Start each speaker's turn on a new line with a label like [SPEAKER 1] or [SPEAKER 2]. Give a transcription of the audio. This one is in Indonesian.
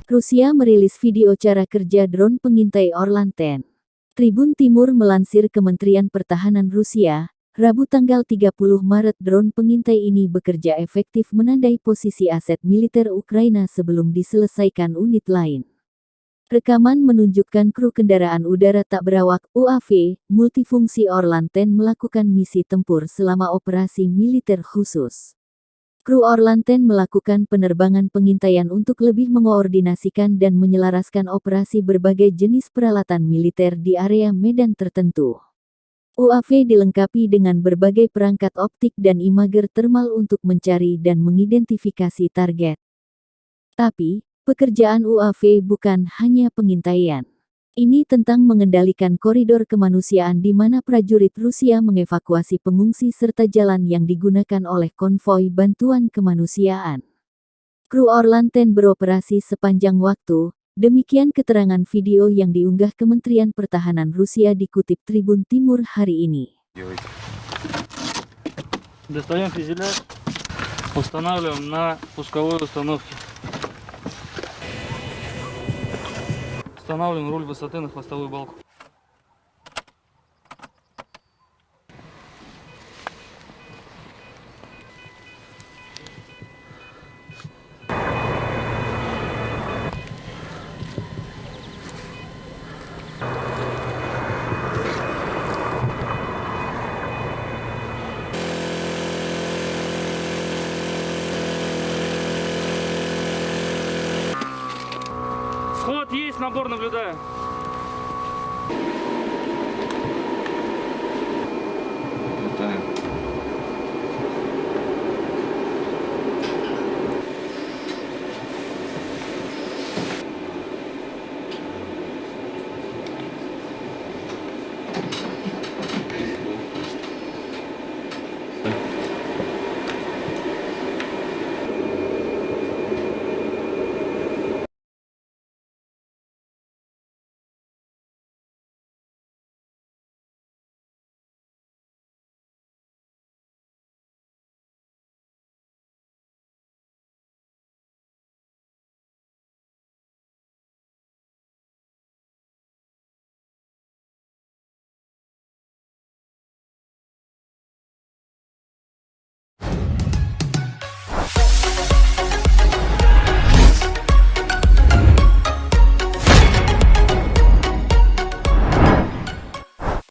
[SPEAKER 1] Rusia merilis video cara kerja drone pengintai Orlan-10. Tribun Timur melansir Kementerian Pertahanan Rusia, Rabu tanggal 30 Maret drone pengintai ini bekerja efektif menandai posisi aset militer Ukraina sebelum diselesaikan unit lain. Rekaman menunjukkan kru kendaraan udara tak berawak (UAV) multifungsi Orlan-10 melakukan misi tempur selama operasi militer khusus. Kru Orlan-10 melakukan penerbangan pengintaian untuk lebih mengoordinasikan dan menyelaraskan operasi berbagai jenis peralatan militer di area medan tertentu. UAV dilengkapi dengan berbagai perangkat optik dan imager termal untuk mencari dan mengidentifikasi target. Tapi, pekerjaan UAV bukan hanya pengintaian. Ini tentang mengendalikan koridor kemanusiaan di mana prajurit Rusia mengevakuasi pengungsi serta jalan yang digunakan oleh konvoi bantuan kemanusiaan. Kru Orlan-10 beroperasi sepanjang waktu, demikian keterangan video yang diunggah Kementerian Pertahanan Rusia dikutip Tribun Timur hari ini.
[SPEAKER 2] Достаем фюзеляж, устанавливаем на пусковой установке. Устанавливаем руль высоты на хвостовую балку. Сход есть, набор наблюдаю.